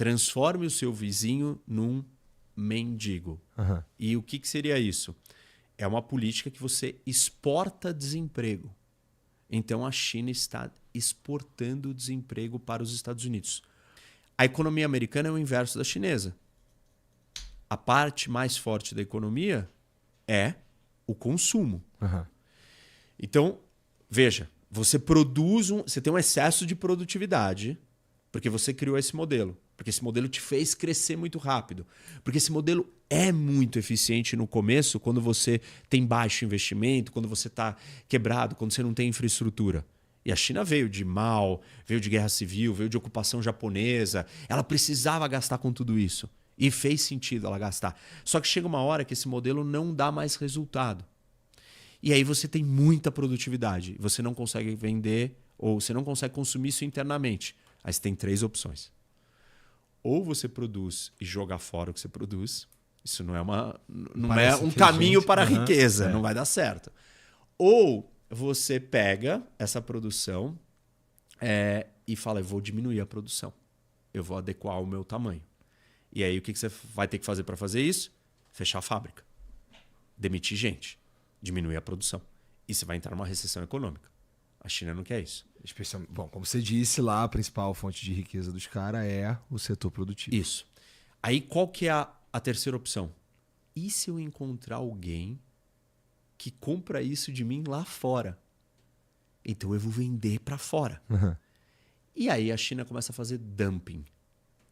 Transforme o seu vizinho num mendigo. Aham. E o que seria isso? É uma política que você exporta desemprego. Então a China está exportando desemprego para os Estados Unidos. A economia americana é o inverso da chinesa. A parte mais forte da economia é o consumo. Aham. Então, veja, você você tem um excesso de produtividade porque você criou esse modelo. Porque esse modelo te fez crescer muito rápido. Porque esse modelo é muito eficiente no começo, quando você tem baixo investimento, quando você está quebrado, quando você não tem infraestrutura. E a China veio de Mao, veio de guerra civil, veio de ocupação japonesa. Ela precisava gastar com tudo isso. E fez sentido ela gastar. Só que chega uma hora que esse modelo não dá mais resultado. E aí você tem muita produtividade. Você não consegue vender ou você não consegue consumir isso internamente. Aí você tem 3 opções. Ou você produz e joga fora o que você produz. Isso não é Parece um caminho inteligente. para a riqueza. É. Não vai dar certo. Ou você pega essa produção e fala, eu vou diminuir a produção. Eu vou adequar o meu tamanho. E aí o que você vai ter que fazer para fazer isso? Fechar a fábrica. Demitir gente. Diminuir a produção. E você vai entrar numa recessão econômica. A China não quer isso. Bom, como você disse lá, a principal fonte de riqueza dos caras é o setor produtivo. Isso. Aí qual que é a terceira opção? E se eu encontrar alguém que compra isso de mim lá fora? Então eu vou vender para fora. Uhum. E aí a China começa a fazer dumping.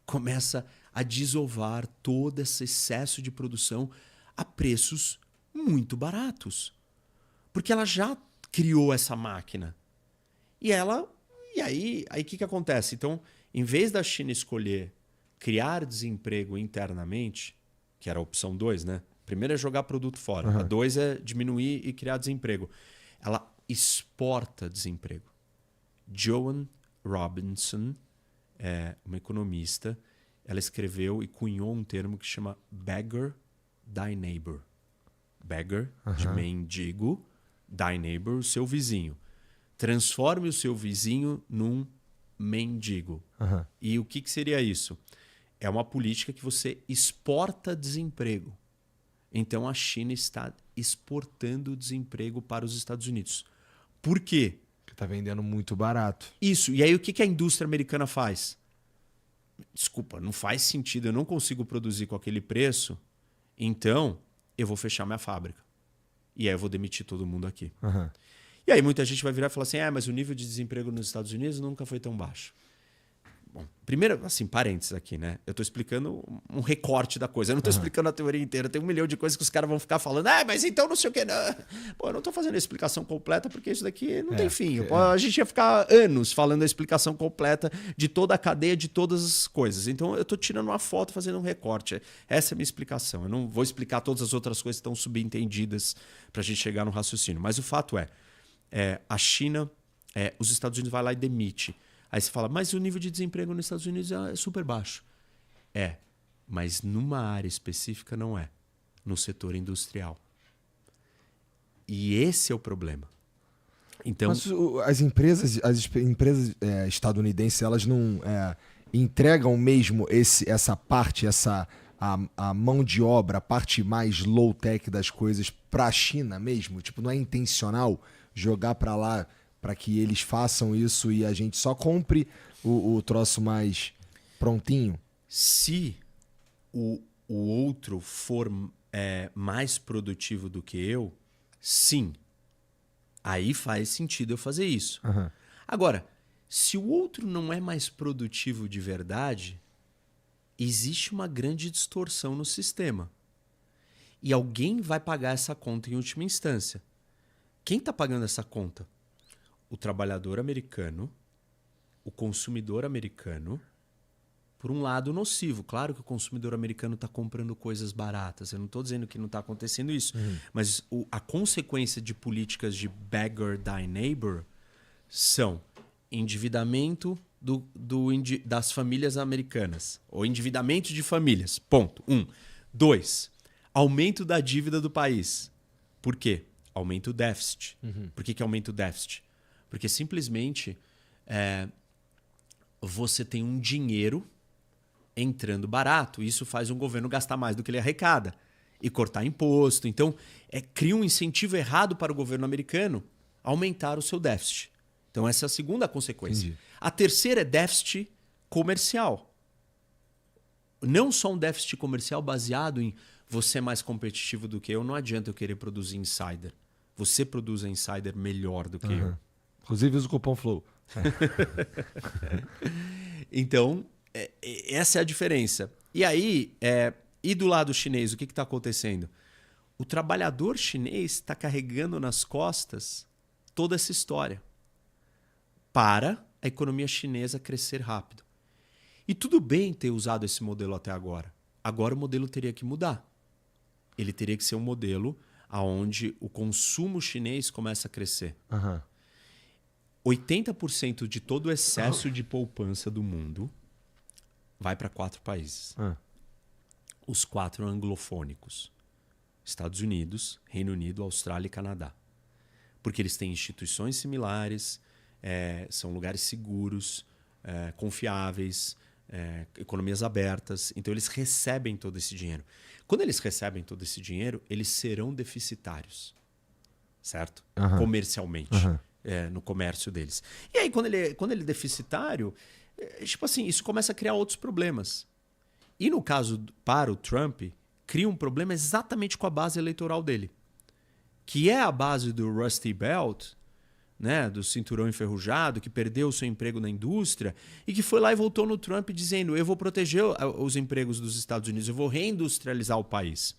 Começa a desovar todo esse excesso de produção a preços muito baratos. Porque ela já criou essa máquina. E aí o que acontece? Então, em vez da China escolher criar desemprego internamente, que era a opção 2, né? Primeiro é jogar produto fora. Uhum. A 2 é diminuir e criar desemprego. Ela exporta desemprego. Joan Robinson é uma economista. Ela escreveu e cunhou um termo que chama beggar thy neighbor. Beggar, de mendigo, thy neighbor, o seu vizinho. Transforme o seu vizinho num mendigo. Uhum. E o que seria isso? É uma política que você exporta desemprego. Então a China está exportando desemprego para os Estados Unidos. Por quê? Que tá vendendo muito barato. Isso. E aí o que a indústria americana faz? Desculpa, não faz sentido. Eu não consigo produzir com aquele preço. Então eu vou fechar minha fábrica. E aí eu vou demitir todo mundo aqui. Uhum. E aí muita gente vai virar e falar assim, mas o nível de desemprego nos Estados Unidos nunca foi tão baixo. Bom, primeiro, assim, parênteses aqui, né? Eu estou explicando um recorte da coisa. Eu não estou explicando a teoria inteira. Tem 1 milhão de coisas que os caras vão ficar falando, mas então não sei o quê. Não. Pô, eu não estou fazendo a explicação completa porque isso daqui não tem fim. A gente ia ficar anos falando a explicação completa de toda a cadeia, de todas as coisas. Então eu estou tirando uma foto, fazendo um recorte. Essa é a minha explicação. Eu não vou explicar todas as outras coisas que estão subentendidas para a gente chegar no raciocínio. Mas o fato a China, os Estados Unidos vai lá e demite. Aí você fala, mas o nível de desemprego nos Estados Unidos é super baixo. Mas numa área específica não é. No setor industrial. E esse é o problema. Então, Mas as empresas estadunidenses, elas não entregam mesmo essa parte, a mão de obra, a parte mais low-tech das coisas para a China mesmo? Tipo, não é intencional jogar para lá para que eles façam isso e a gente só compre o troço mais prontinho? Se o outro for mais produtivo do que eu, sim. Aí faz sentido eu fazer isso. Uhum. Agora, se o outro não é mais produtivo de verdade, existe uma grande distorção no sistema. E alguém vai pagar essa conta em última instância. Quem está pagando essa conta? O trabalhador americano, o consumidor americano, por um lado nocivo. Claro que o consumidor americano está comprando coisas baratas. Eu não estou dizendo que não está acontecendo isso. Mas a consequência de políticas de beggar thy neighbor são endividamento das famílias americanas. Ou endividamento de famílias. Ponto. 1. 2. Aumento da dívida do país. Por quê? Aumenta o déficit. Por que aumenta o déficit? Porque simplesmente você tem um dinheiro entrando barato, isso faz um governo gastar mais do que ele arrecada e cortar imposto. Então, cria um incentivo errado para o governo americano aumentar o seu déficit. Então, essa é a segunda consequência. Entendi. A terceira é déficit comercial. Não só um déficit comercial baseado em você é mais competitivo do que eu, não adianta eu querer produzir insider. Você produz a insider melhor do que eu. Inclusive usa o cupom FLOW. Então, essa é a diferença. E aí, e do lado chinês, o que está acontecendo? O trabalhador chinês está carregando nas costas toda essa história para a economia chinesa crescer rápido. E tudo bem ter usado esse modelo até agora. Agora o modelo teria que mudar. Ele teria que ser um modelo onde o consumo chinês começa a crescer. 80% de todo o excesso de poupança do mundo vai para 4 países. Os 4 anglofônicos. Estados Unidos, Reino Unido, Austrália e Canadá. Porque eles têm instituições similares, são lugares seguros, confiáveis, economias abertas. Então eles recebem todo esse dinheiro. Quando eles recebem todo esse dinheiro, eles serão deficitários. Certo? Comercialmente. No comércio deles. E aí, quando ele é deficitário, tipo assim, isso começa a criar outros problemas. E no caso, para o Trump, cria um problema exatamente com a base eleitoral dele. Que é a base do Rusty Belt, né, do cinturão enferrujado, que perdeu o seu emprego na indústria e que foi lá e voltou no Trump dizendo: eu vou proteger os empregos dos Estados Unidos, eu vou reindustrializar o país.